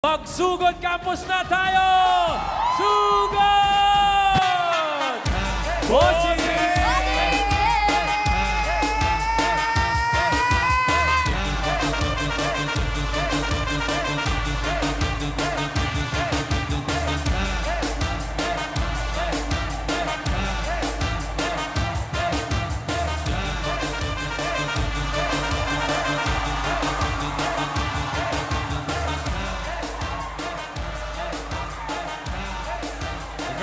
Magsugod campus na tayo! Sugod! Bossing!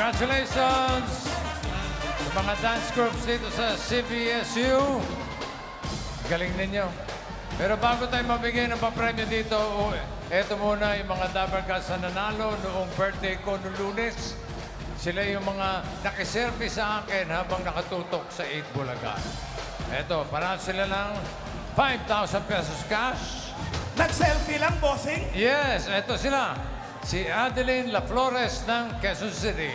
Congratulations sa mga dance groups dito sa CVSU. Galing ninyo. Pero bago tayo mabigay ng papremyo dito, eto muna yung mga Dabarcats na nanalo noong birthday ko noong Lunes. Sila yung mga nakiservice sa akin habang nakatutok sa 8 Bulaga. Eto, panalo sila ng 5,000 pesos cash. Nag-selfie lang, bossing? Yes, eto sila. Si Adeline La Flores ng Quezon City.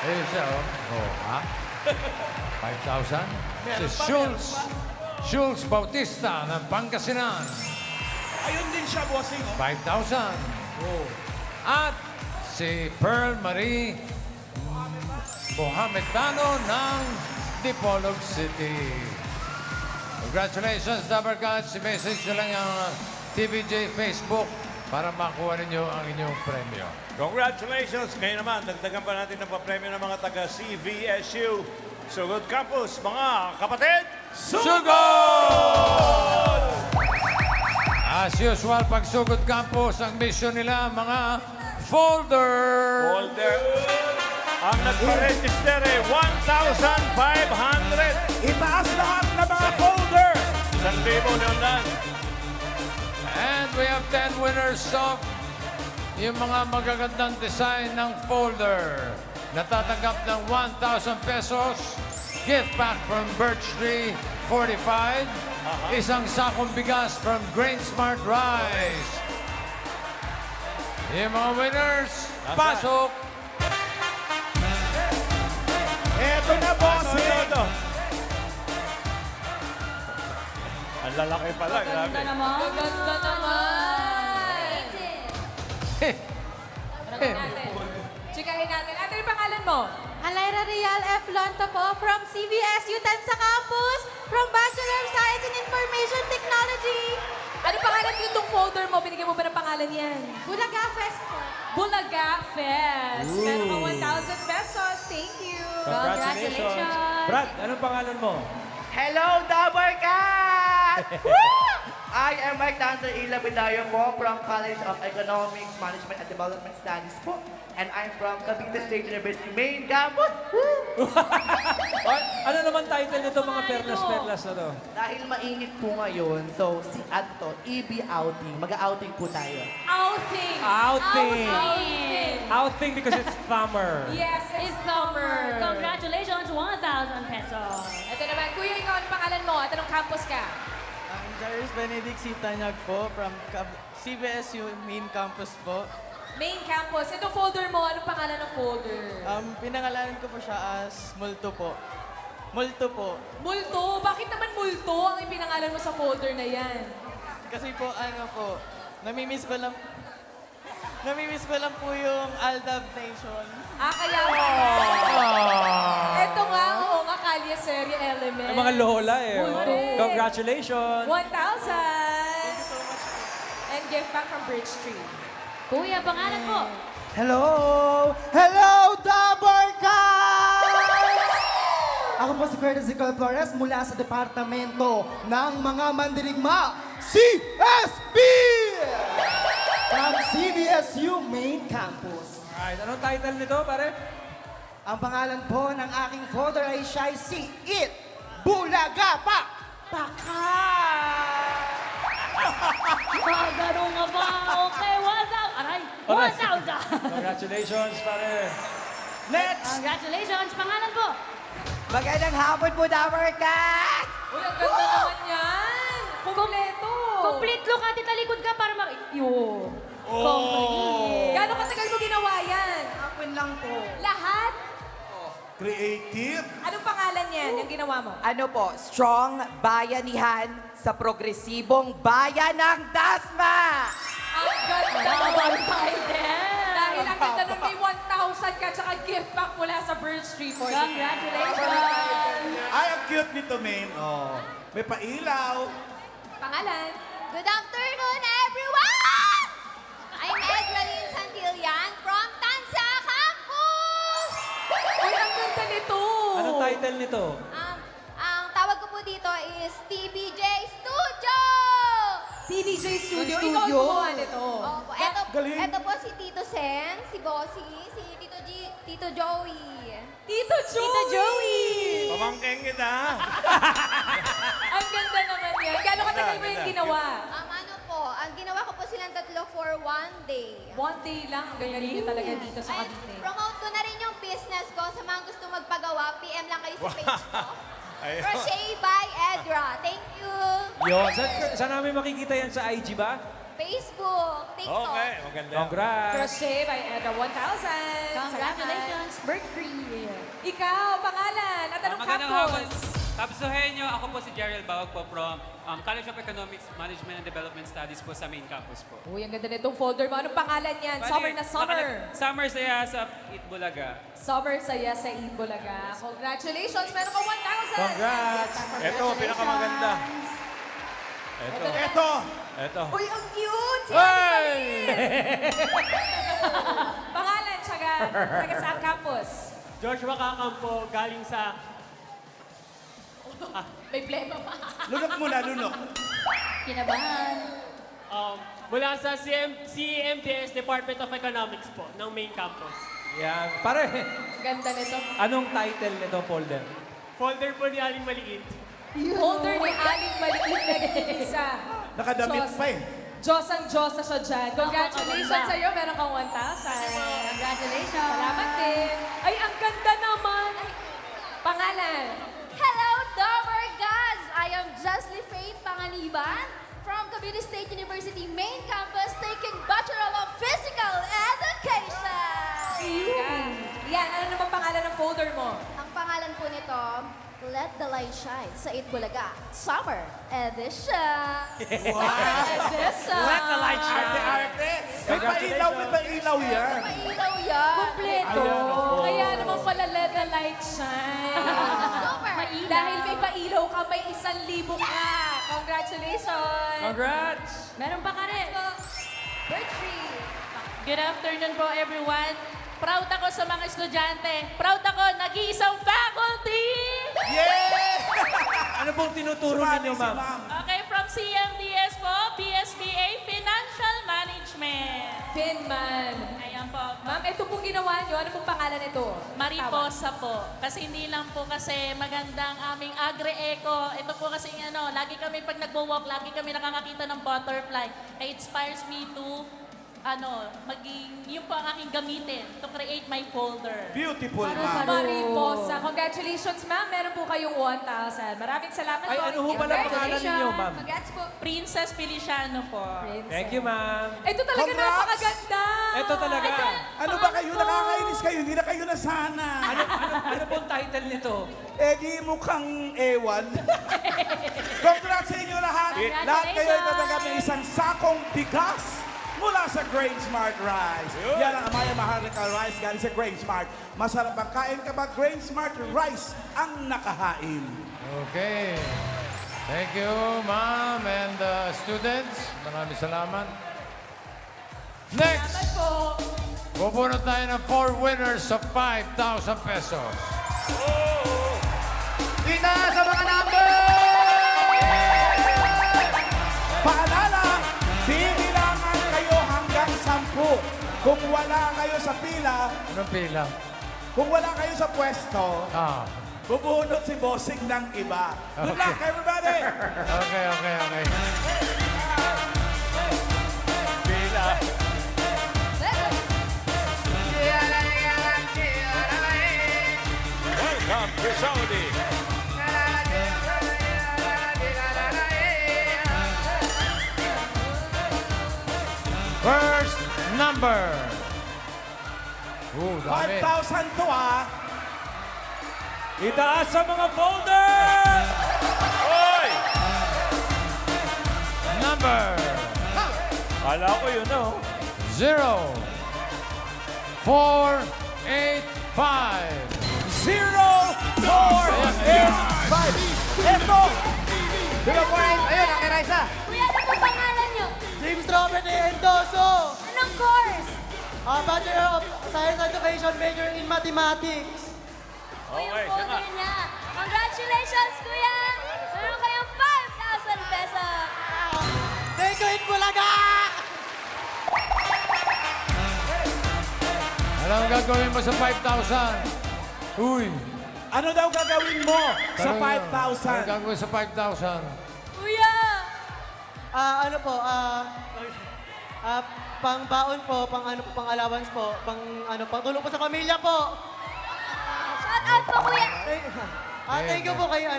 Ayun siya, oh. Oh, ha? 5,000. Si Schultz Bautista ng Pangasinan. Ayun din siya, bossing. Oh. 5,000. Oh. At si Pearl Marie Mohamedano ng Dipolog City. Congratulations, Dabarcats. I-message nyo lang yung TVJ Facebook para makuha ninyo ang inyong premyo. Congratulations! Ngayon naman, dagdagan pa natin ng papremyo ng mga taga-CVSU. Sugod Campus, mga kapatid! Sugod! As usual, pag Sugod Campus, ang mission nila, mga folder! Holder. Ang nagpa-register ay 1,500. Itaas lahat na mga folder! 1,000 na And we have 10 winners of yung mga magagandang design ng folder. Natatanggap ng 1,000 pesos, gift pack from Birch Tree 45, isang sakong bigas from Grain Smart Rice. Yung mga winners, pasok! Eto na, bossing! Ito. Ang lalaki pala, grabe. Ganda naman. Tanongin natin. Chikahin natin. Ate, yung pangalan mo? Alayra Real F. Lonto po from CVSU Tansa Campus from Bachelor of Science in Information Technology. Ano pangalan itong folder mo? Binigyan mo ba ng pangalan yan? Bulaga Fest po. Bulaga Fest. Meron kang 1,000 pesos. Thank you. Congratulations! Brad, anong pangalan mo? Hello, Dabarcat! I am Mike Tanzer Ila Bidayo po from College of Economics, Management and Development Studies po. And I'm from Cavite State University Main Campus. Ano naman title nito mga perlas-perlas na to? Dahil mainit po ngayon, so si Adto, EB Outing. Mag-outing po tayo. Outing. Outing. Outing. Outing because it's summer. Yes, it's summer. Congratulations, 1,000 pesos. Ito naman. Kuya, ikaw, ano pangalan mo? At anong campus ka? I'm Darius Benedict Sitanyag po from CVSU Main Campus po. Main campus. Itong folder mo, anong pangalan ng folder? Pinangalanan ko po siya as Multo po. Multo po. Multo? Bakit naman multo ang ipinangalan mo sa folder na yan? Kasi po, ano po, namimiss ko lang po yung Aldab Nation. Kaya Ito nga, oo nga, Kalye Serie Element. Ang mga lola eh. Oh. Multo. Congratulations! 1,000! And gift back from Bridge Street. Kuya, pangalan po? Hello! Hello, Dabarcats! Ako po si Curtis Nicole Flores mula sa Departamento ng mga Mandirigma, CSB! From CVSU Main Campus. Alright, anong title nito, pare? Ang pangalan po ng aking folder ay siya si It Bulaga Pa! Paka! Ganun nga ba? Okay, 1,000. Aray, 1,000. Congratulations, pare. Next! Congratulations, pangalan po? Magandang hapon po, Dabarcat! Uy, ang ganda naman yan! Kompleto! Complete look, ate, talikod ka para Yun. Complete. Gano'ng katagal mo ginawa yan? Hapon lang po. Lahat? Creative! Anong pangalan yan, yung ginawa mo? Ano po, strong bayanihan sa progresibong bayan ng Dasma! Ang ganda Double naman. title. Dahil ang ganda nun may 1,000 ka tsaka gift pack mula sa Bird Street for Congratulations. Ay, ang cute nito, Maine. Oh. May pailaw. Pangalan? Good afternoon, everyone! I'm Edralyn Santillan from Tansa Campus! Uy, ang ganda nito. Anong title nito? Ang tawag ko po dito is TBJ Studio! TDJ Studio. Studio. Ikaw ang gumawa nito. Opo, eto po si Tito Sen, si Bossy, si Tito Joey. Tito Joey! Pamangkeng kita. Ang ganda naman yan. Gano'ng katagal mo yung ginawa? Ano po, ang ginawa ko po silang tatlo for one day. One day lang. Ang ganda niyo talaga dito sa Ay, Cavite. promote ko na rin yung business ko sa mga gusto magpagawa. PM lang kayo sa page ko. Ayun. Crochet by Edra. Thank you. Yun. Saan namin makikita yan sa IG ba? Facebook, TikTok. Okay, maganda. Congrats! Crochet by Edra 1,000. Congratulations, Mercury. Ikaw, pangalan at anong Magandang hapon. campus? Kapsuhenyo, ako po si Jeriel Bawag po from College of Economics, Management and Development Studies po sa main campus po. Uy, ang ganda nitong folder mo. Anong pangalan yan? Summer na summer. Summer saya sa Itbulaga. Summer saya sa Itbulaga. Congratulations! Meron ka 1,000! Congrats! Ito, pinakamaganda. Ito. Ito. Ito. Uy, ang cute! Si Hey! Pangalan, tsaga. Taga saan campus? Joshua Kakampo, galing sa... May plema pa. Lunok muna, lunok. Kinabahan. Mula sa CMDS Department of Economics po, ng main campus. Yan. Pare, Ganda nito. anong title nito, folder? Folder po ni Aling Maliit. Holder ni Aling Maliit na isa. Nakadamit Diyos. pa eh. Diyos ang Diyos na siya dyan. Congratulations Ako, sa iyo. Meron kang 1,000. Congratulations. Salamat din. Ay, ang ganda naman. Ay, pangalan. Hello, Dobergas! I am Justly Faith Panganiban from Cavite State University Main Campus taking Bachelor of Physical Education! Yan, ano naman pangalan ng folder mo? Ang pangalan po nito, Let the Light Shine sa Itbulaga Summer Edition! Edition. Arte-arte. May pailaw, may pailaw yan. Mailaw yan! Kompleto. Kaya naman pala let the light shine. Super! Dahil may pailaw ka, may 1,000 ka. Congratulations. Congrats! Meron pa ka rin. Bertree! Good afternoon po, everyone. Proud ako sa mga estudyante. Proud ako, nag-iisang faculty. Ano pong tinuturo ninyo, ma'am? Okay, from CMDS po, PSBA Financial Management. Finman. Ayan po. Ma'am, ito pong ginawa nyo. Ano pong pangalan nito? Mariposa po. Kasi hindi lang po kasi magandang aming agri-eco. Ito po kasi lagi kami pag nagbo-walk, lagi kami nakakakita ng butterfly. It inspires me to yun po ang aking gamitin to create my folder. Beautiful, ma'am. Mariposa. Congratulations, ma'am. Meron po kayong 1,000. Maraming salamat Ay, po. ano ho pala pangalan ninyo, ma'am? Congrats po! Princess Feliciano po. Thank you, ma'am. Ito talaga Congrats! napakaganda. Ito talaga. Ano ba kayo? Nakakainis kayo. Hindi na kayo nasana. Ano pong title nito? Eh, di mukhang ewan. Congrats sa inyo lahat. Lahat kayo ay tatanggap ng isang sakong bigas mula sa Grain Smart Rice. Yan ang Amaya Maharlika Rice galing sa Grain Smart. Masarap ang kain kapag Grain Smart Rice ang nakahain. Okay. Thank you, ma'am and students. Maraming salamat. Next, Salamat po. pupunod tayo ng 4 winners of 5,000 pesos. Kita sa mga number! Paalala, bibilangan kayo hanggang 10. Kung wala kayo sa pila, Anong pila? kung wala kayo sa pwesto, bubunot si Bossing ng iba. Good luck, everybody! Okay. Pila. Welcome to Saudi. First number. Dami. 5,000 to ah. Itaas sa mga folder! Oy! Number Kala ko yun, no? 0, 4, 8, 5. 0, 4, 8, 5. Ito! Ayun, ang Raisa. Kuya, ano po pangalan niyo? James Robert Endoso. Anong course? Bachelor of Science Education, major in Mathematics. O yung Okay, siya folder niya. Congratulations, kuya! Meron kayong 5,000 pesos. Thank you, Itbulaga! Ano ang gagawin mo sa 5,000? Uy! Ano daw gagawin mo sa tanong nyo. Ano 5,000? gagawin sa 5,000? Kuya! Ano po, pang-baon po, pang allowance po, pang tulong po sa pamilya po. Shout out po, kuya! Thank you po kay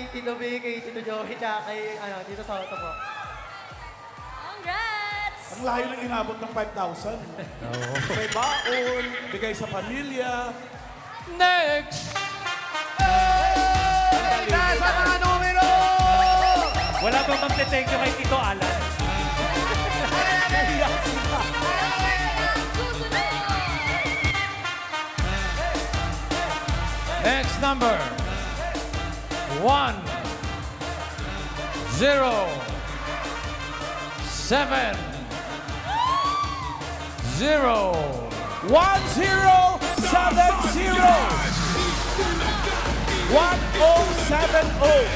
Tito B, kay Tito Joey, tsaka kay Tito Soto po. Congrats! Ang layo ng inabot ng 5,000. May baon, bigay sa pamilya. Next! Nasa mga numero! Wala bang magte-thank you kay Tito Alan? Nahiyak sila. Next number. 1, 0, 7, 0. 1070. 1070.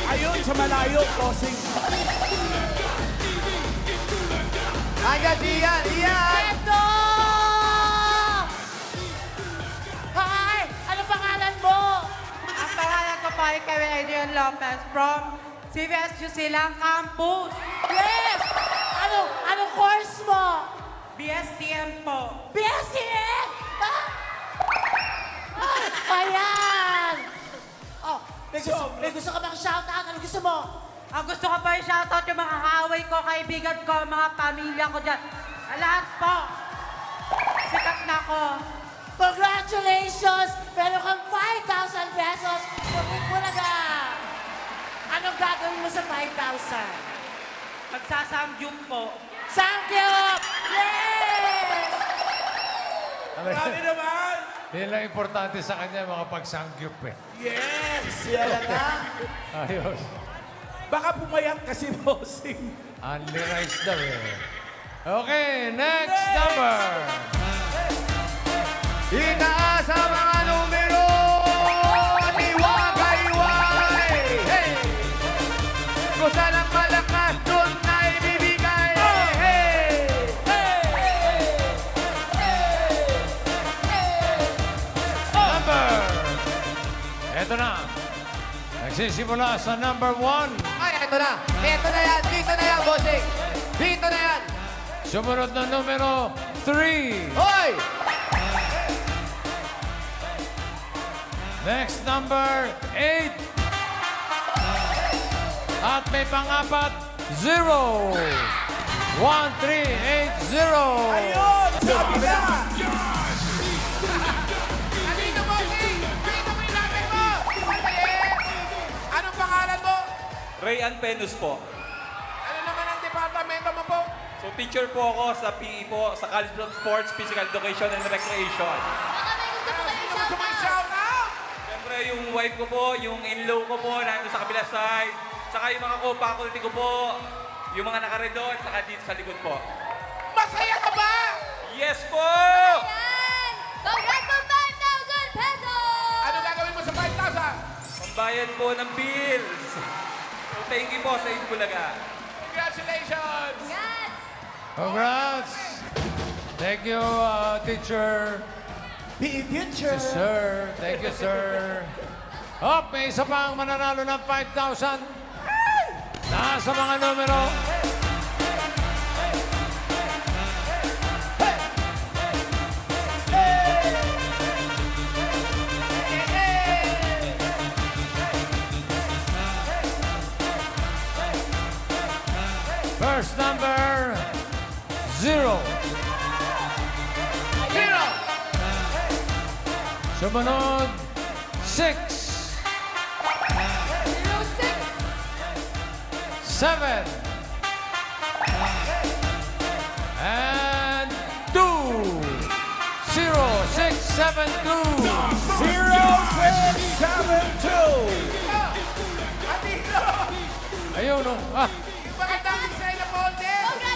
Ayun, sa malayo, bossing. Ayan, Ian! Ian! Hi! Ano pangalan mo? Ang pangalan ko pa ay kay Adrian Lopez from CVSU Silang Campus. Yes! Anong course mo? BSTM po. BSCM! Ayan! Oh, may gusto ka bang shoutout? Ano gusto mo? Ang gusto ko pa yung shoutout yung mga kaaway ko, kaibigan ko, mga pamilya ko dyan. Lahat po. Sikat na ko. Congratulations! Meron kang 5,000 pesos. Pumit mo na ka. Anong gagawin mo sa 5,000? Magsasamgyup po. Samgyup! Yes! Grabe naman. Yan lang importante sa kanya, mga pagsangyup eh. Yes! Yan na. Ayos. Baka pumayat kasi, bossing. Only rice daw eh. Okay, next number. Itaas ang mga numero! Iwagay-way! Hey! Kung saan ang malakas, doon na ibibigay! Hey! Number. Ito na. Nagsisimula sa number 1. Ay, ito na! Ito na yan! Dito na yan, bossing! Dito na yan! Sumunod na numero 3. Hoy! Next number 8. At may pang-apat, 0. 1, 3, 8, 0. Ayun! Sabi na! Dito, bossing! Dito mo yung number mo! Anong pangalan mo? Rayan Penus po. Ano naman ang departamento mo po? So teacher po ako sa PE po, sa College of Sports, Physical Education and Recreation. Baka may gusto po kayong shout out. Shout out! Siyempre yung wife ko po, yung in-law ko po, nandun sa kabila side. Saka yung mga co-faculty ko po, yung mga naka-red doon, saka dito sa likod po. Masaya ka ba? Yes po! Yan! Congrats po 5,000 pesos! Ano gagawin mo sa 5,000? Pambayad po ng bills. So thank you po sa Itbulaga. Congratulations! Congrats! Congrats. Thank you, teacher. PE teacher. Yes, sir. Thank you, sir. Oh, may isa pang mananalo ng 5,000. Nasa mga numero. First number, 0. Sumunod, 6. 7. Ayun, no? Ah,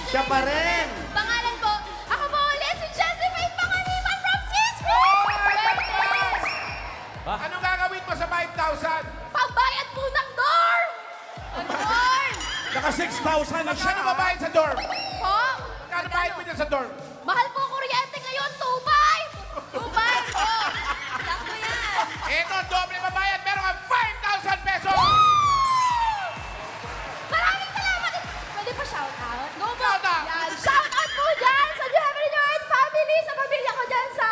Siya pa rin. Pangalan po, ako po ulit si Justin Faith Panganiban from Sisri! Anong gagawin mo sa 5,000? Pambayad po ng dorm! Ang dorm! Naka 6,000 na siya. Ano babayad sa dorm? Po? Kano bayad mo dyan sa dorm? Mahal po kuryente ngayon, 2.5! 2.5 po! Sakto yan! Ito, doble babayad. Meron kang 5,000 pesos! Maraming salamat! Pwede pa shout out? Go po! Shout out! Yan. Shout out po dyan sa New Heaven in Your Earth family, sa pamilya ko dyan sa...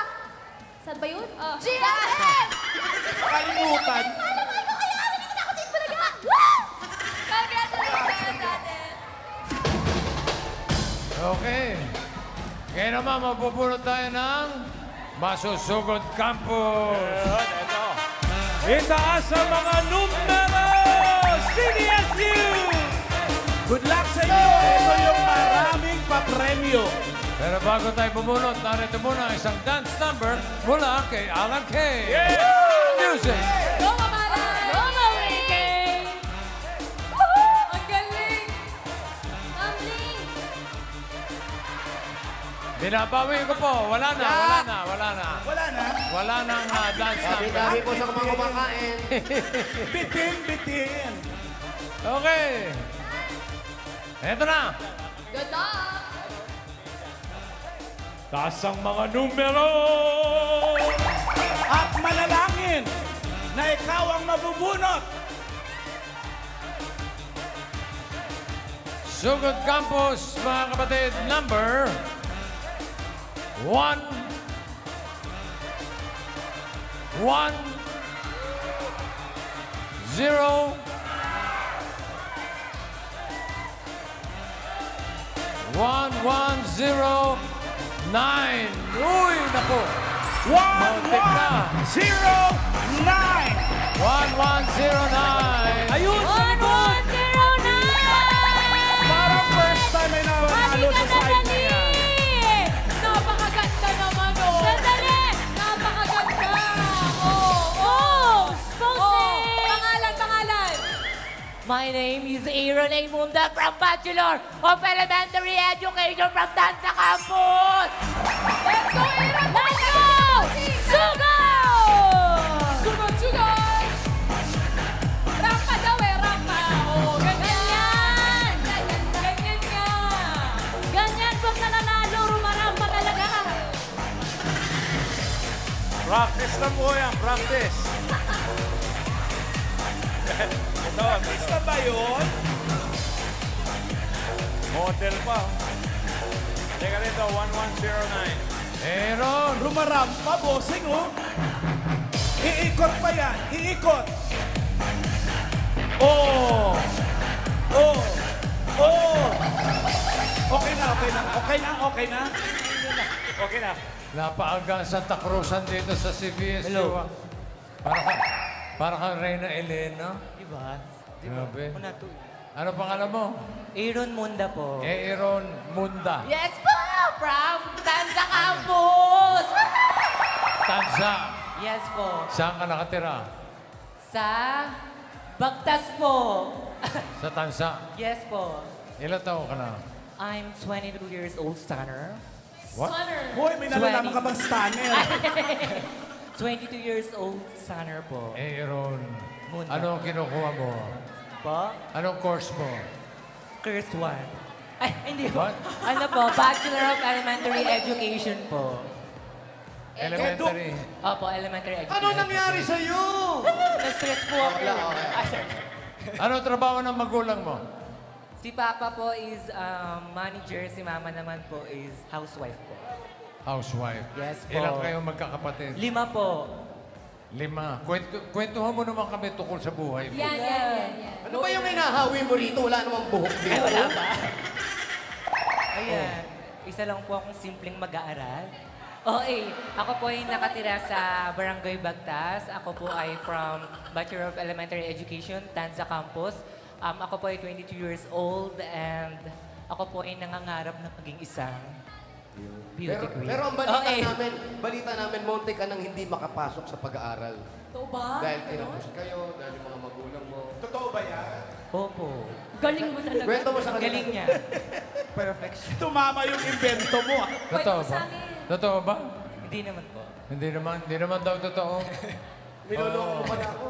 Saan ba yun? GMM! Kalimutan. Mahal ko kayo! Hindi na ako sa talaga! Woo! Congratulations natin! okay. Ngayon naman, mapupulot tayo ng Masusugod Campus. Ayun, ito. Itaas ang mga numero! CBSU! Good luck sa inyo. Ito yung maraming papremyo. Pero bago tayo bumunot, narito muna ang isang dance number mula kay Alan K. Music! Go, Mamaray! Go, Mamaray! Woohoo! Ang galing! Tumbling! Binabawi ko po. Wala na. Wala na. Wala nang dance number. Dami po sa mga kumakain. Bitin. Okay. Eto na. Good luck! Taas ang mga numero! At manalangin na ikaw ang mabubunot. Sugod Campus, mga kapatid, number 1 0 1109. Uy, naku. 1109. 1109. Ayun! Sa likod! 1109! Parang first time ay nanalo sa side na yan. Napakaganda naman, oh! Sandali! Napakaganda! Oh! Pangalan! My name is Aaron Aimunda from Bachelor of Elementary Education from Tanza Campus! Let's go, Aaron! Let's go! Sugod! Rampa daw eh, rampa. Oh, ganyan! Ganyan nga! Ganyan pag nananalo, rumarampa talaga. Practice lang po yan, practice. Ito. Isa ba yun? Hotel pa. Teka rito, 1109. Aaron. Rumarampa, bossing, oh. Iikot pa yan. Iikot. Oh. Okay na. Okay na. Napaagang Santa Cruzan dito sa CBS. Hello. Para kang Reyna Elena. Diba? Grabe. Una to. Ano pangalan mo? Aaron Munda po. Aaron Munda. Yes po! From Tanza Campus! Tanza. Yes po. Saan ka nakatira? Sa Bagtas po. Sa Tanza. Yes po. Ilan taon ka na? I'm 22 years old, stunner. What? Hoy, may nalalaman ka bang stunner? 22 years old, stunner po. Aaron. Munda. Anong kinukuha mo? Po? Anong course mo? Cursed one. Ay, hindi po. What? Ano po? Bachelor of Elementary Education po. Elementary. Opo, elementary education. Ano nangyari sa'yo? Na-stress po ako. Ay, sorry. Ano trabaho ng magulang mo? Si Papa po is manager, si Mama naman po is housewife po. Housewife. Yes po. Ilan kayo magkakapatid? 5 po. 5. Kwentuhan mo naman kami tungkol sa buhay mo. Yan. Ano ba yung hinahawi mo rito? Wala namang buhok Ay, dito. wala ba? Ayan. Isa lang po akong simpleng mag-aaral. Ako po ay nakatira sa Barangay Bagtas. Ako po ay from Bachelor of Elementary Education, Tanza Campus. Ako po ay 22 years old and ako po ay nangangarap na maging isang Pero ang balita namin, muntik ka nang hindi makapasok sa pag-aaral. Ito ba? Dahil tinapos kayo, dahil yung mga magulang mo. Totoo ba yan? Opo. Galing mo talaga. Kwento mo sa kanila. Galing niya. Perfection. Tumama yung invento mo. Totoo mo ba? sa amin. Totoo ba? Hindi naman po. Hindi naman daw totoo. Niloloko mo pa na ako.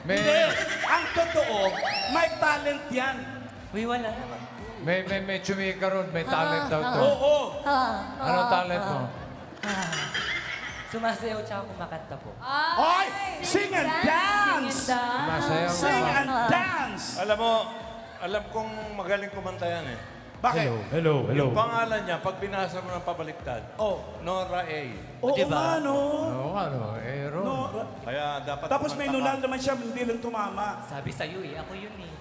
Hindi. Ang totoo, may talent yan. Uy, wala naman. May chumika ron, may talent daw to. Oo. Ano talent mo? Sumasayaw tsaka kumakanta po. Hoy! Sing and dance! Masayaw Sing ka. and dance! Alam kong magaling kumanta yan eh. Bakit? Hello. Yung pangalan niya, pag binasa mo ng pabaliktad, Oh. Nora A. Oo nga, no? Oo, ano, Aaron. No. Kaya dapat Tapos may kumanta ka. nunal naman siya, hindi lang tumama. Sabi sa'yo eh, ako yun eh.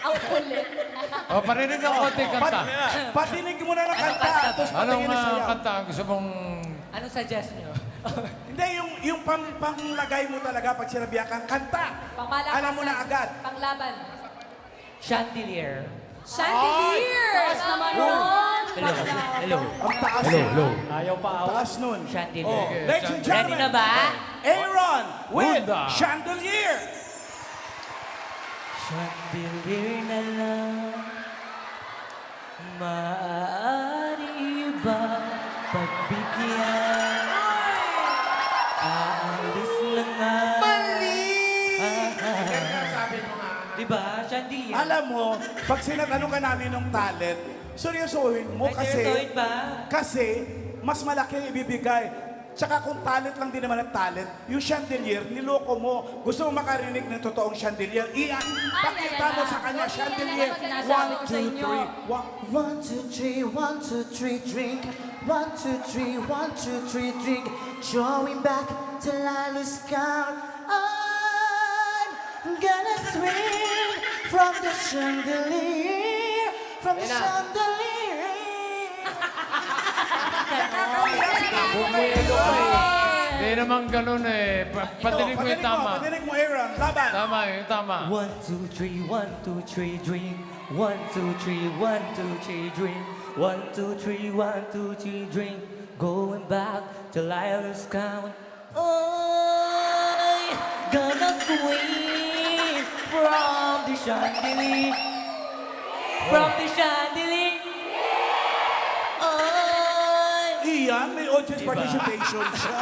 Ang kulit. O, parinig ng konting kanta. Patinig mo na ng kanta, tapos Anong patingin na sayaw. kanta ang gusto mong... Ano suggest niyo? Hindi, yung panglagay mo talaga pag sinabihan kang kanta. Pangmalakasan. Alam mo na agad. Panglaban. Chandelier. Chandelier! Taas naman nun. Hello. Ang taas. Hello. Ayaw pa Ang taas nun. Chandelier. Okay. Ladies and Ready gentlemen, na ba? Aaron with Hunda. Chandelier. Chandelier na lang. Maaari ba pagbigyan? Aalis na nga. Mali! Diba, Chandelier? Alam mo, pag sinatanong ka namin ng talent, seryosohin mo Ay, kasi... seryosohin ba? Kasi, mas malaki ang ibibigay. Tsaka kung talent lang din naman ang talent, yung chandelier, niloko mo. Gusto mo makarinig ng totoong chandelier? Iyan, pakita mo sa kanya, chandelier. 1, 2, 3. 1, 2, 3, 1, 2, 3, drink. 1, 2, 3, 1, 2, 3, drink. Drawing back till I lose count. I'm gonna swing from the chandelier, from the chandelier. Hindi naman ganun eh. Patinig mo yung tama. Patinig mo, Aaron. Laban. Tama, yung tama. 1, 2, 3, 1, 2, 3, drink. 1, 2, 3, 1, 2, 3, drink. 1, 2, 3, 1, 2, 3, drink. Going back till I lose count. I'm gonna swing from the chandelier. From the chandelier. Iyan, may audience participation siya.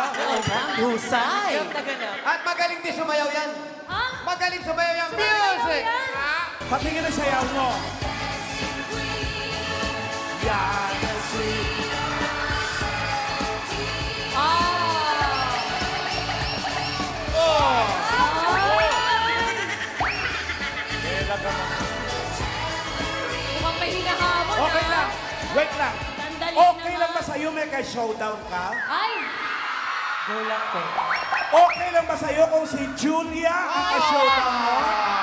Husay! At magaling din sumayaw yan. Ha? Magaling sumayaw yan. Sumayaw Music! yan. Patingin ang sayaw mo. Yan, ang sweet. Mukhang may hinahamon, Okay lang. Wait lang. Sandali Okay naman. lang ba sa'yo may ka-showdown ka? Ay! Go lang po. Okay lang ba sa'yo kung si Julia ang ka-showdown mo?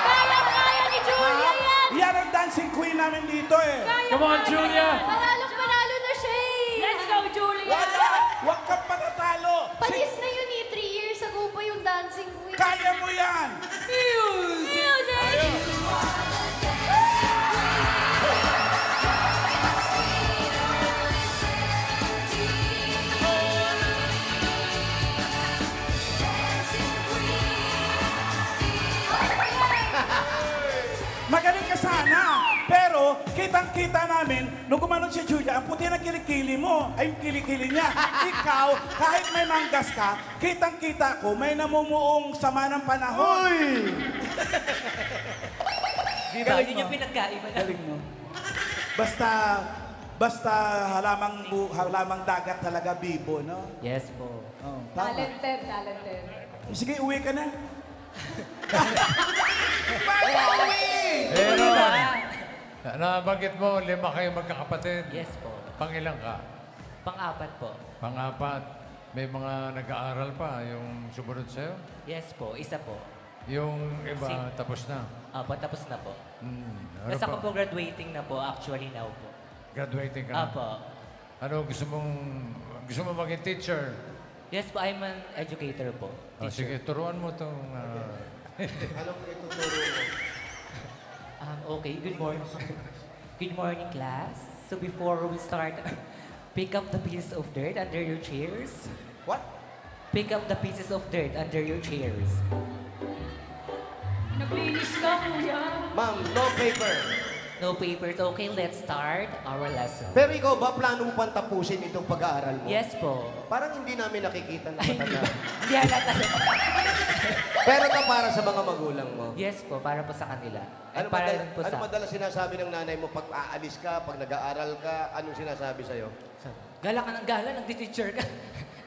Kaya ni Julia yan! Yan ang dancing queen namin dito eh. Come on, Julia! Panalo na siya eh. Let's go, Julia! Wala! Huwag kang panatalo. Palis na yun eh. 3 years ago pa yung dancing queen. Kaya mo yan. Music! Magaling ka sana. Pero, kitang-kita namin, nung gumanon si Julia, ang puti ng kilikili mo, ay yung kilikili niya. Ikaw, kahit may manggas ka, kitang-kita ko, may namumuong sama ng panahon. Uy! Diba? Yun yung pinagkaiba na. Galing mo. Basta halamang dagat talaga, bibo, no? Yes po. Oh, tama. Talented. Sige, uwi ka na. Pero, nabanggit mo, 5 kayo magkakapatid. Yes po. Pangilang ka? Pang-apat po. Pang-apat. May mga nag-aaral pa, yung sumunod sa'yo? Yes po. Isa po. Yung iba, tapos na. Apo, tapos na po. Ano Kasi ako pa? po graduating na po, actually now po. Graduating ka na? Apo. Ano, gusto mo maging teacher? Yes po, I'm an educator po. Oh, sige, turuan mo itong... Anong ituturo mo? Okay, good morning. Good morning, class. So before we start, pick up the pieces of dirt under your chairs. What? Pick up the pieces of dirt under your chairs. Naglinis ka, kuya. Ma'am, no paper. No papers. Okay, let's start our lesson. Pero ikaw ba, plano mo pang tapusin itong pag-aaral mo? Yes po. Parang hindi namin nakikita na matanda. Hindi halata. Pero ito para sa mga magulang mo. Yes po, para po sa kanila. At Ano, para madala, rin po ano sa... madalas sinasabi ng nanay mo pag aalis ka, pag nag-aaral ka, anong sinasabi sa'yo? Gala ka ng gala, nagdi-teacher ka.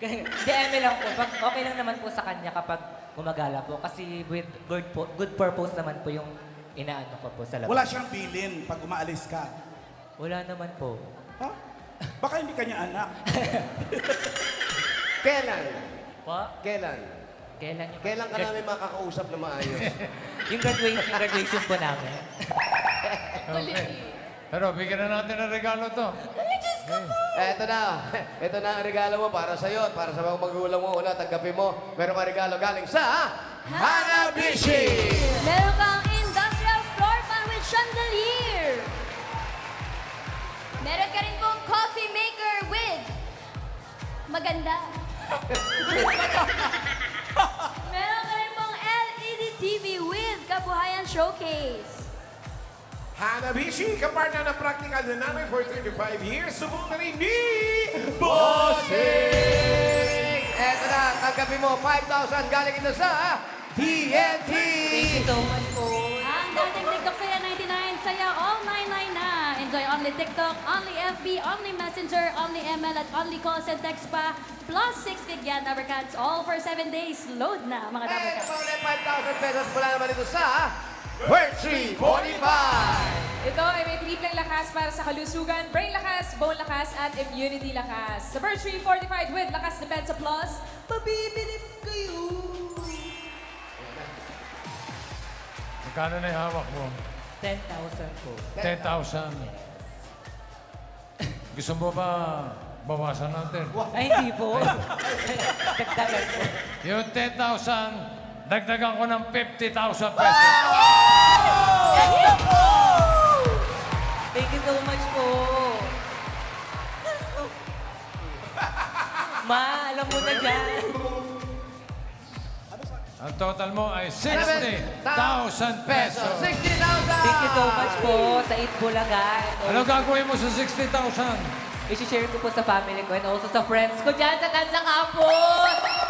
DM lang po. Okay lang naman po sa kanya kapag gumagala po. Kasi with good purpose naman po yung inaano ko po sa labas. Wala siyang bilin pag umaalis ka. Wala naman po. Ha? Baka hindi kanya anak. Kailan? Po? Kailan? Kailan yung... Kailan ka namin makakausap na maayos? yung graduation po namin. Okay. Pero bigyan na natin ng regalo to. Eto na. Ito na ang regalo mo para sa'yo at para sa mga magulang mo. Una, tanggapin mo. Meron ka regalo galing sa Hanabishi! Meron kang industrial floor fan with chandelier. Meron ka rin pong coffee maker with maganda. Meron ka rin pong LED TV with Kabuhayan Showcase. Hanabishi, kapartner ng practical na namin for 35 years. Subong na rin ni Bossing! Eto na, tanggapin mo. 5,000 galing ito sa TNT! Thank you so much po. Ang dating TikTok Saya 99, Saya all 99 na. Enjoy only TikTok, only FB, only Messenger, only ML at only calls and text pa. Plus 6 gig yan, Dabarcats, all for 7 days. Load na, mga Eto Dabarcats. pa ulit, 5,000 pesos mula naman ito sa Virtue 45! Ito ay may tripleng lakas para sa kalusugan, brain lakas, bone lakas, at immunity lakas. Sa Virtue Fortified with Lakas Depensa Plus, pabibilip kayo! Magkano na yung hawak mo? 10,000 po. 10,000. Gusto mo ba bawasan natin? Ay, hindi po. Dagdagan po. Yung 10,000, dagdagan ko ng 50,000 pesos. Thank you so much po. Ma, alam mo na dyan. Ang total mo ay 60,000 pesos. 60,000! Thank you so much po sa Eat Bulaga. Ano gagawin mo sa 60,000? I-share ko po sa family ko and also sa friends ko dyan sa Tansa Campus.